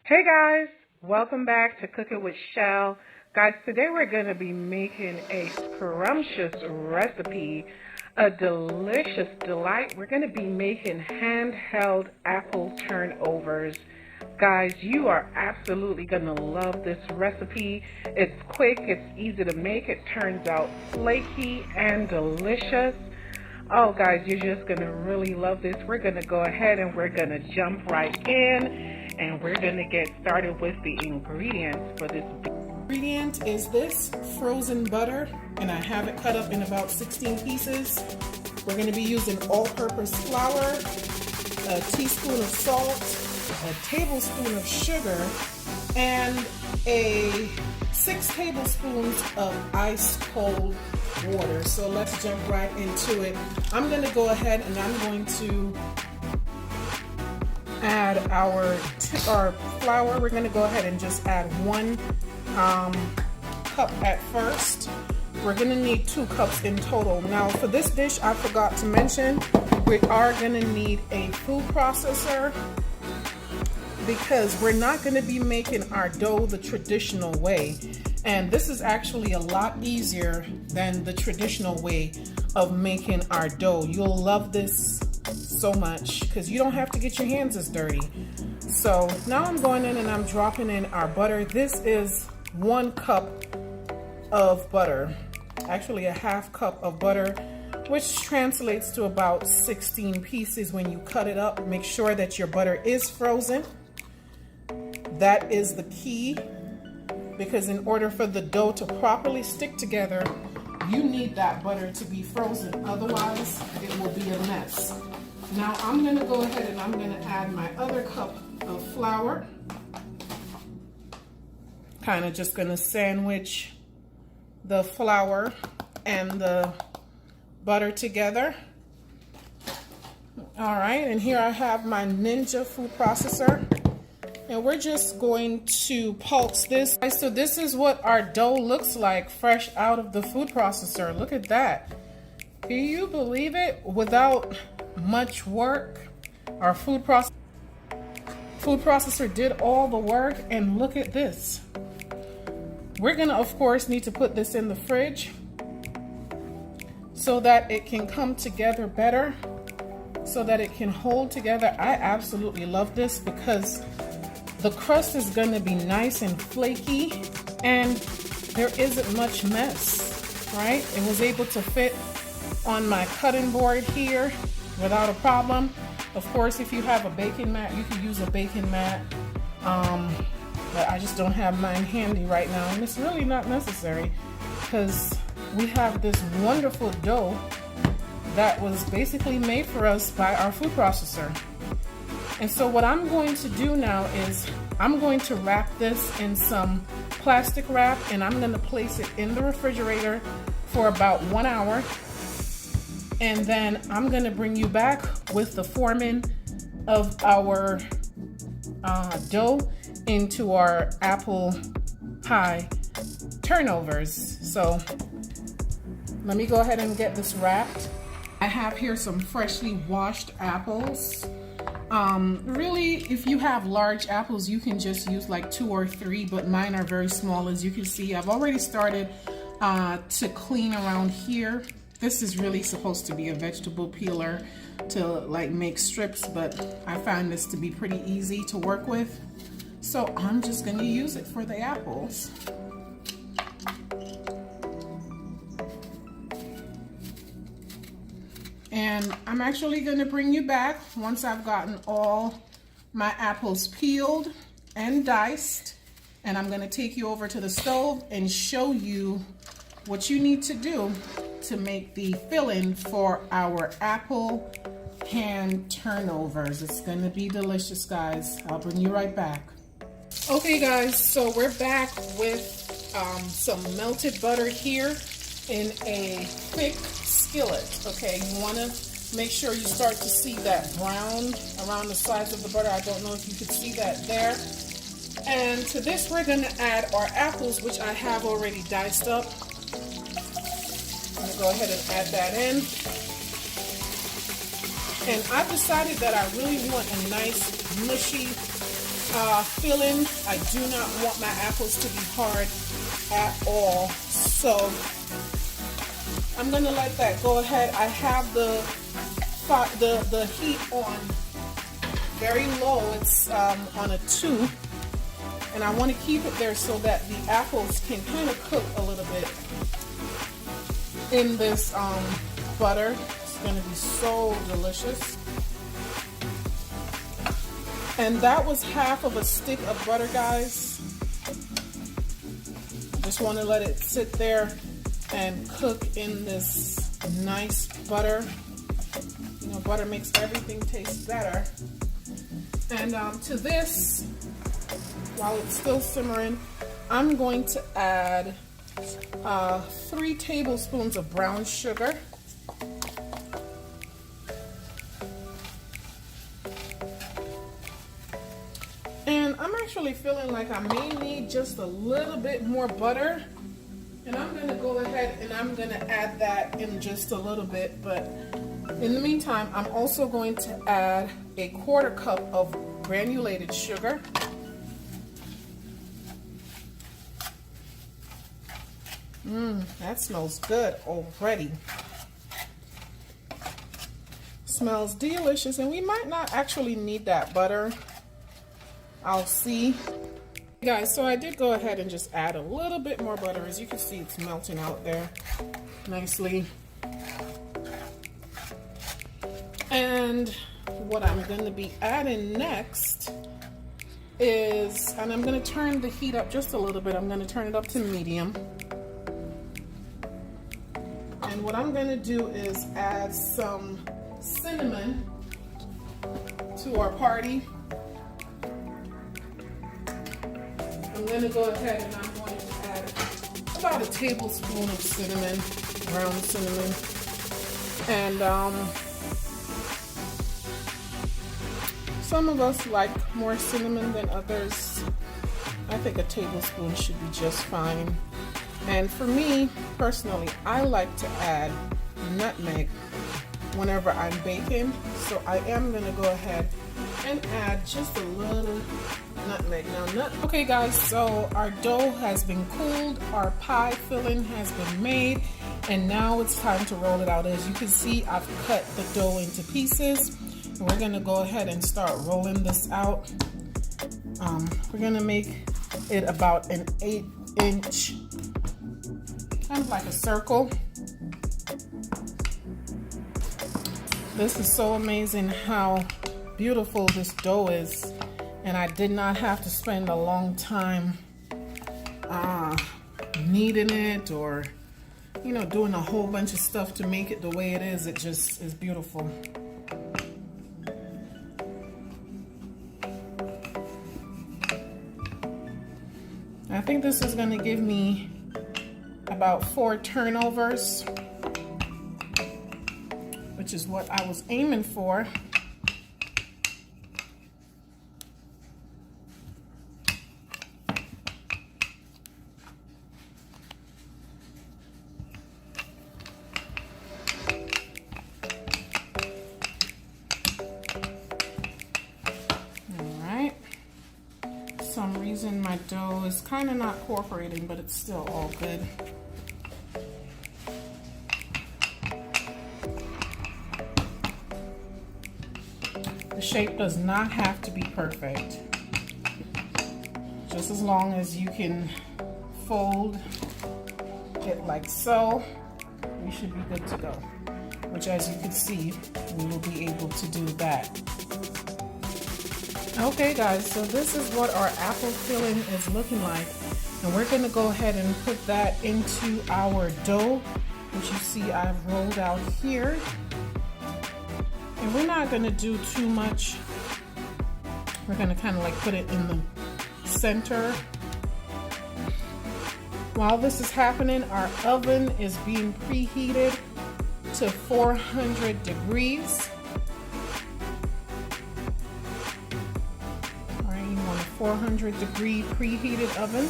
Hey guys, welcome back to Cooking with Shell. Guys, today we're going to be making a scrumptious recipe, a delicious delight. We're going to be making handheld apple turnovers. Guys, you are absolutely going to love this recipe. It's quick, it's easy to make, it turns out flaky and delicious. Oh guys, you're just going to really love this. We're going to go ahead and we're going to jump right in. And we're going to get started with the ingredients for this. Ingredient is this frozen butter, and I have it cut up in about 16 pieces. We're going to be using all-purpose flour, a teaspoon of salt, a tablespoon of sugar, and 6 tablespoons of ice cold water. So let's jump right into it. I'm going to go ahead and I'm going to add our flour. We're going to go ahead and just add 1 cup at first. We're going to need 2 cups in total. Now for this dish, I forgot to mention, we are going to need a food processor because we're not going to be making our dough the traditional way. And this is actually a lot easier than the traditional way of making our dough. You'll love this so much because you don't have to get your hands as dirty. So now I'm going in and I'm dropping in our butter. This is 1 cup of butter, actually a half cup of butter, which translates to about 16 pieces when you cut it up. Make sure that your butter is frozen. That is the key, because in order for the dough to properly stick together, you need that butter to be frozen, otherwise it will be a mess. Now I'm going to go ahead and I'm going to add my other cup of flour. Kind of just going to sandwich the flour and the butter together. All right, and here I have my Ninja food processor. And we're just going to pulse this. So this is what our dough looks like fresh out of the food processor. Look at that. Can you believe it? Without much work, our food processor did all the work, and look at this. We're gonna, of course, need to put this in the fridge so that it can come together better, so that it can hold together. I absolutely love this because the crust is going to be nice and flaky, and there isn't much mess, right? It was able to fit on my cutting board here without a problem. Of course, if you have a baking mat, you can use a baking mat, but I just don't have mine handy right now, and it's really not necessary because we have this wonderful dough that was basically made for us by our food processor. And so what I'm going to do now is I'm going to wrap this in some plastic wrap, and I'm going to place it in the refrigerator for about 1 hour. And then I'm going to bring you back with the forming of our dough into our apple pie turnovers. So let me go ahead and get this wrapped. I have here some freshly washed apples. Really, if you have large apples, you can just use like 2 or 3, but mine are very small. As you can see, I've already started to clean around here. This is really supposed to be a vegetable peeler to like make strips, but I find this to be pretty easy to work with. So I'm just going to use it for the apples. And I'm actually going to bring you back once I've gotten all my apples peeled and diced. And I'm going to take you over to the stove and show you what you need to do to make the filling for our apple hand turnovers. It's going to be delicious, guys. I'll bring you right back. Okay, guys, so we're back with some melted butter here in a thick skillet. Okay, you want to make sure you start to see that brown around the sides of the butter. I don't know if you could see that there. And to this we're going to add our apples, which I have already diced up. I'm going to go ahead and add that in. And I've decided that I really want a nice mushy filling. I do not want my apples to be hard at all. So I'm gonna let that go ahead. I have the heat on very low. It's on a 2, and I want to keep it there so that the apples can kind of cook a little bit in this butter. It's gonna be so delicious. And that was half of a stick of butter, guys. Just want to let it sit there and cook in this nice butter. You know, butter makes everything taste better. And to this, while it's still simmering, I'm going to add 3 tablespoons of brown sugar. And I'm actually feeling like I may need just a little bit more butter. And I'm going to go ahead and I'm going to add that in just a little bit. But in the meantime, I'm also going to add a 1/4 cup of granulated sugar. That smells good already. Smells delicious, and we might not actually need that butter. I'll see. Guys, so I did go ahead and just add a little bit more butter. As you can see, it's melting out there nicely. And what I'm going to be adding next is, and I'm going to turn the heat up just a little bit. I'm going to turn it up to medium. And what I'm going to do is add some cinnamon to our party. I'm going to go ahead and I'm going to add about a tablespoon of cinnamon, ground cinnamon. And some of us like more cinnamon than others. I think a tablespoon should be just fine. And for me, personally, I like to add nutmeg whenever I'm baking. So I am going to go ahead and add just a little nutmeg. Okay guys, so our dough has been cooled, our pie filling has been made, and now it's time to roll it out. As you can see, I've cut the dough into pieces, and we're gonna go ahead and start rolling this out. We're gonna make it about an 8-inch, kind of like a circle. This is so amazing how beautiful this dough is, and I did not have to spend a long time kneading it or, you know, doing a whole bunch of stuff to make it the way it is. It just is beautiful. I think this is going to give me about 4 turnovers, which is what I was aiming for. Some reason my dough is kind of not cooperating, but it's still all good. The shape does not have to be perfect. Just as long as you can fold it like so, we should be good to go. Which, as you can see, we will be able to do that. Okay guys, so this is what our apple filling is looking like, and we're going to go ahead and put that into our dough, which you see I've rolled out here. And we're not going to do too much. We're going to kind of like put it in the center. While this is happening, our oven is being preheated to 400 degrees. 400 degree preheated oven.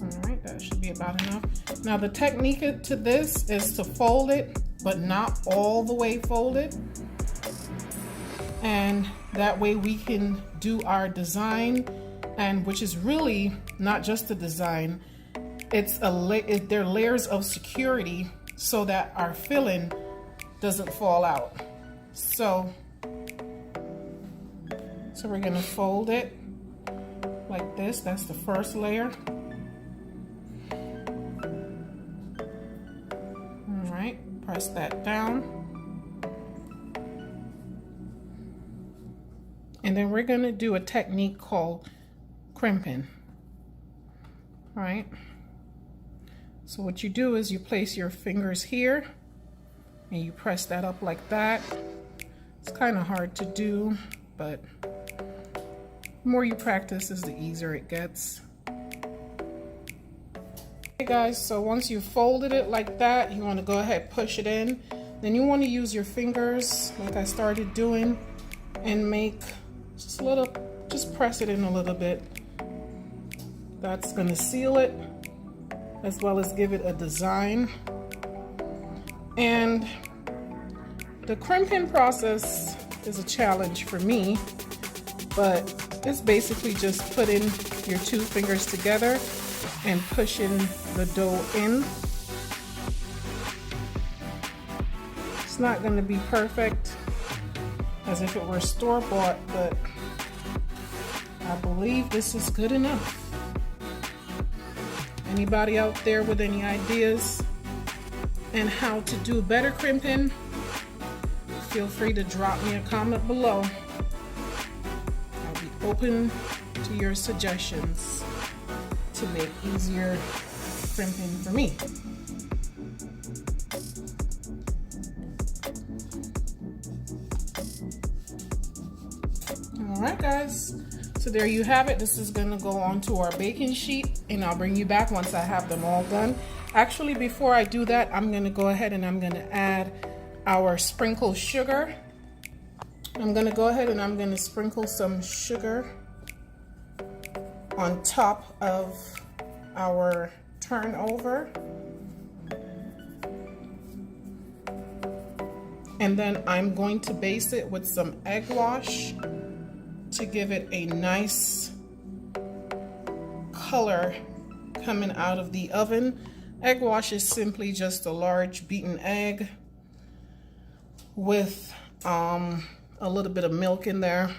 All right, that should be about enough. Now the technique to this is to fold it but not all the way folded. And that way we can do our design, and which is really not just a design, they're layers of security so that our filling doesn't fall out. So we're gonna fold it like this. That's the first layer. All right, press that down. And then we're gonna do a technique called crimping. All right. So what you do is you place your fingers here and you press that up like that. It's kind of hard to do, but the more you practice is the easier it gets. Okay guys, so once you've folded it like that, you want to go ahead, push it in. Then you want to use your fingers like I started doing and make just a little, just press it in a little bit. That's going to seal it as well as give it a design. And the crimping process is a challenge for me, but it's basically just putting your two fingers together and pushing the dough in. It's not going to be perfect as if it were store-bought, but I believe this is good enough. Anybody out there with any ideas and how to do better crimping, feel free to drop me a comment below. I'll be open to your suggestions to make easier crimping for me. Alright guys, so there you have it. This is gonna go onto our baking sheet and I'll bring you back once I have them all done. Actually, before I do that, I'm gonna go ahead and I'm gonna add our sprinkled sugar. I'm gonna go ahead and I'm gonna sprinkle some sugar on top of our turnover. And then I'm going to base it with some egg wash to give it a nice color coming out of the oven. Egg wash is simply just a large beaten egg with a little bit of milk in there,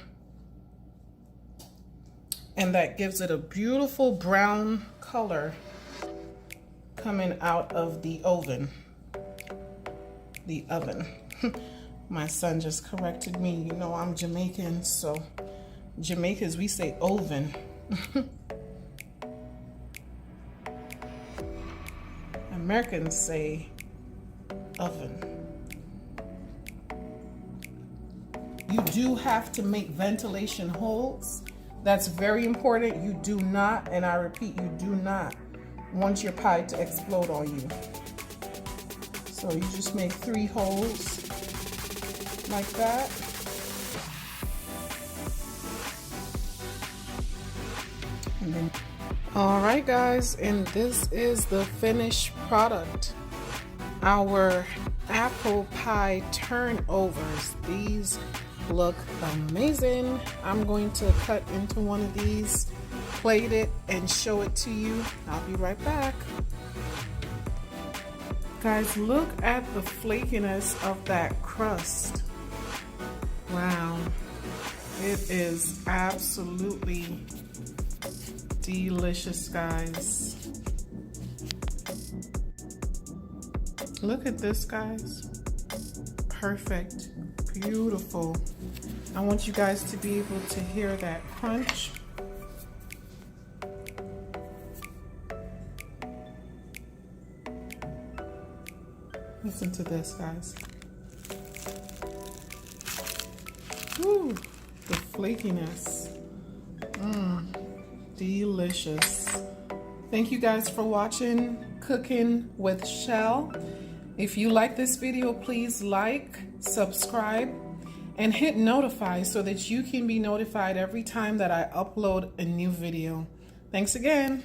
and that gives it a beautiful brown color coming out of the oven. My son just corrected me. You know I'm Jamaican, so Jamaicans, we say oven. Americans say oven. You do have to make ventilation holes. That's very important. You do not, and I repeat, you do not want your pie to explode on you. So you just make 3 holes like that. And then, all right guys, and this is the finished product. Our apple pie turnovers. These look amazing. I'm going to cut into one of these, plate it, and show it to you. I'll be right back. Guys, look at the flakiness of that crust. Wow. It is absolutely delicious, guys. Look at this, guys. Perfect. Beautiful. I want you guys to be able to hear that crunch. Listen to this, guys. Woo, the flakiness. Delicious. Thank you guys for watching Cooking with Shell. If you like this video, please like, subscribe, and hit notify so that you can be notified every time that I upload a new video. Thanks again.